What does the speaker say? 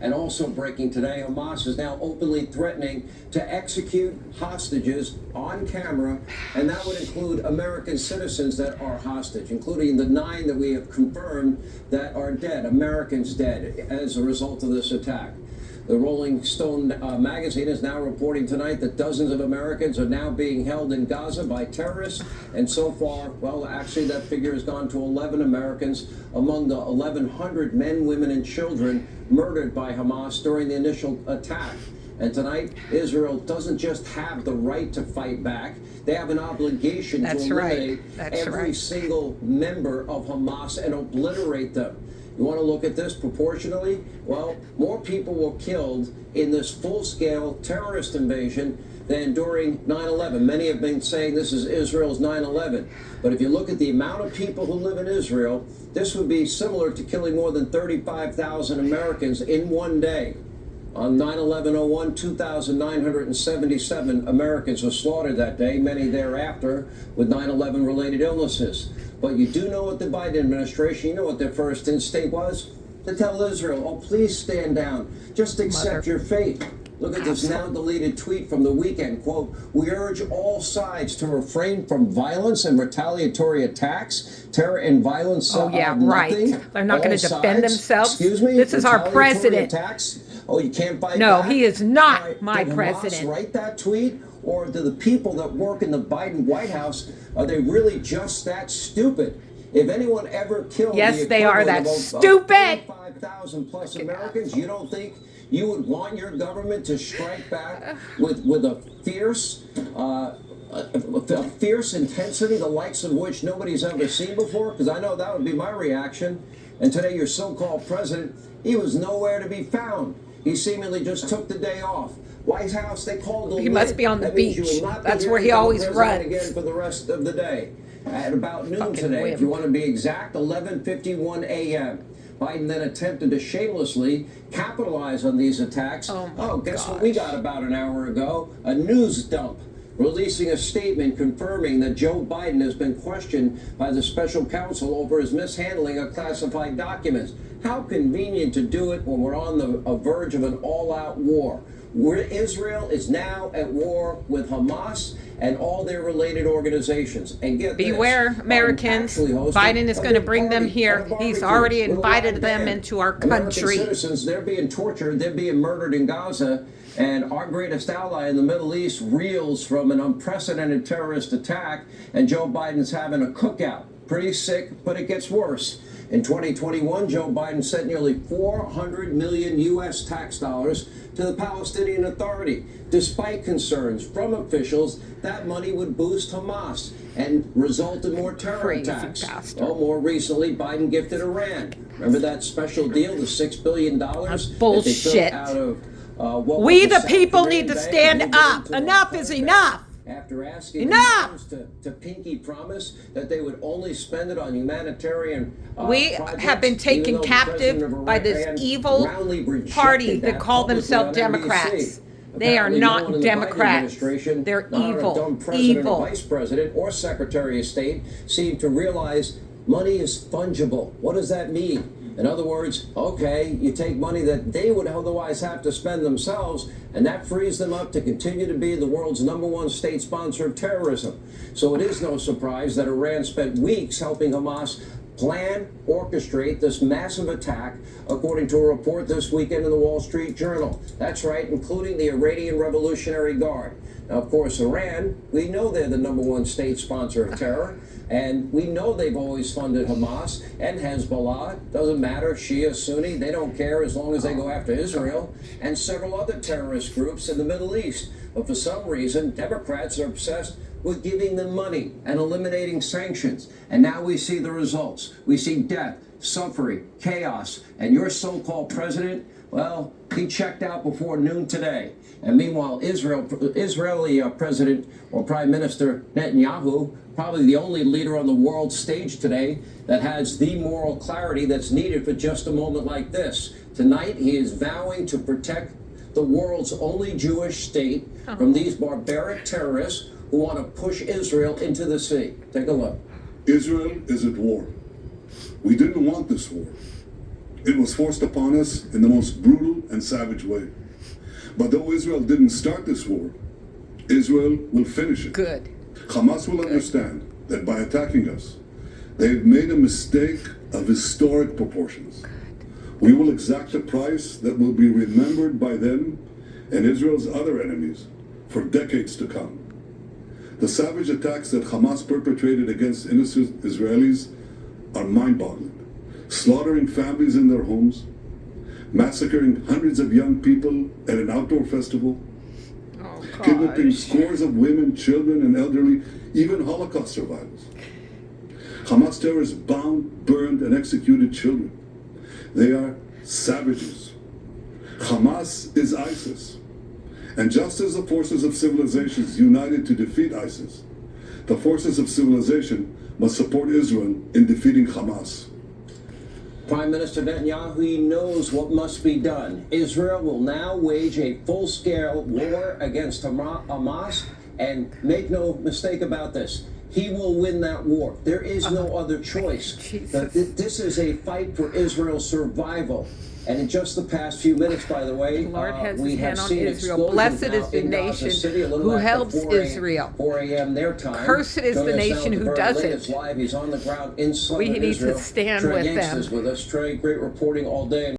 And also breaking today, Hamas is now openly threatening to execute hostages on camera, and that would include American citizens that are hostage, including the 9 that we have confirmed that are dead, Americans dead as a result of this attack. The Rolling Stone magazine is now reporting tonight that dozens of Americans are now being held in Gaza by terrorists. And so far, well, actually that figure has gone to 11 Americans among the 1,100 men, women, and children murdered by Hamas during the initial attack. And tonight, Israel doesn't just have the right to fight back, they have an obligation to eliminate every single member of Hamas and obliterate them. You want to look at this proportionally? Well, more people were killed in this full-scale terrorist invasion than during 9/11. Many have been saying this is Israel's 9/11. But if you look at the amount of people who live in Israel, this would be similar to killing more than 35,000 Americans in one day. On 9/11/01, 2,977 Americans were slaughtered that day, many thereafter with 9/11 related illnesses. But you do know what the Biden administration, you know what their first instinct was? To tell Israel, oh, please stand down. Just accept your fate. Look at this now deleted tweet from the weekend. Quote, we urge all sides to refrain from violence and retaliatory attacks. Terror and violence. Oh, yeah, right. They're not going to defend themselves. Excuse me? This is our president. Attacks? Oh, you can't fight No, back? he is not my Did president. Hamas write that tweet? Or do the people that work in the Biden White House, are they really just that stupid? If anyone ever killed yes, they are that stupid. 5,000 plus Americans, you don't think you would want your government to strike back with a fierce intensity, the likes of which nobody's ever seen before? Because I know that would be my reaction. And today, your so-called president, he was nowhere to be found. He seemingly just took the day off. White House, they called him. He must be on the beach. That's where he always runs. Again for the rest of the day. At about noon today, if you want to be exact, 11:51 a.m. Biden then attempted to shamelessly capitalize on these attacks. Guess what we got about an hour ago? A news dump, releasing a statement confirming that Joe Biden has been questioned by the special counsel over his mishandling of classified documents. How convenient to do it when we're on the verge of an all-out war. Israel is now at war with Hamas and all their related organizations. And get beware, this, Americans. Biden is going to bring them here. He's already invited them into our country. American citizens, they're being tortured, they're being murdered in Gaza, and our greatest ally in the Middle East reels from an unprecedented terrorist attack, and Joe Biden's having a cookout. Pretty sick, but it gets worse. In 2021, Joe Biden sent nearly $400 million U.S. tax dollars to the Palestinian Authority, despite concerns from officials that money would boost Hamas and result in more terror attacks. Oh, more recently, Biden gifted Iran. Remember that special deal, the $6 billion bullshit. that they took out of we the people need to stand up. Enough is enough. After asking to pinky promise that they would only spend it on humanitarian we have been taken captive by this evil party that call themselves Democrats. They are not Democrats. They're evil. Evil. Vice President or Secretary of State seem to realize money is fungible. What does that mean? In other words, okay, you take money that they would otherwise have to spend themselves, and that frees them up to continue to be the world's #1 state sponsor of terrorism. So it is no surprise that Iran spent weeks helping Hamas plan, orchestrate this massive attack, according to a report this weekend in the Wall Street Journal. That's right, including the Iranian Revolutionary Guard. Now, of course, Iran, we know they're the #1 state sponsor of terror. And we know they've always funded Hamas and Hezbollah. Doesn't matter, Shia, Sunni, they don't care as long as they go after Israel and several other terrorist groups in the Middle East. But for some reason, Democrats are obsessed with giving them money and eliminating sanctions. And now we see the results. We see death, suffering, chaos. And your so-called president, well, he checked out before noon today. And meanwhile, Israeli President or Prime Minister Netanyahu, probably the only leader on the world stage today that has the moral clarity that's needed for just a moment like this. Tonight, he is vowing to protect the world's only Jewish state from these barbaric terrorists who want to push Israel into the sea. Take a look. Israel is at war. We didn't want this war. It was forced upon us in the most brutal and savage way. But though Israel didn't start this war, Israel will finish it. Good. Hamas will understand that by attacking us, they've made a mistake of historic proportions. We will exact a price that will be remembered by them and Israel's other enemies for decades to come. The savage attacks that Hamas perpetrated against innocent Israelis are mind-boggling, slaughtering families in their homes, massacring hundreds of young people at an outdoor festival, kidnapping scores of women, children, and elderly, even Holocaust survivors. Hamas terrorists bound, burned, and executed children. They are savages. Hamas is ISIS. And just as the forces of civilizations united to defeat ISIS, the forces of civilization must support Israel in defeating Hamas. Prime Minister Netanyahu, he knows what must be done. Israel will now wage a full-scale war against Hamas, and make no mistake about this, he will win that war. There is no other choice. This is a fight for Israel's survival. And in just the past few minutes, by the way, Lord has we his have hand on seen Israel. Blessed is the nation who helps Israel. 4 a.m. their time. Cursed is the nation who doesn't. Live. He's on the ground in southern We need Israel. to stand Trey with Yanks them. is with us. Trey, great reporting all day.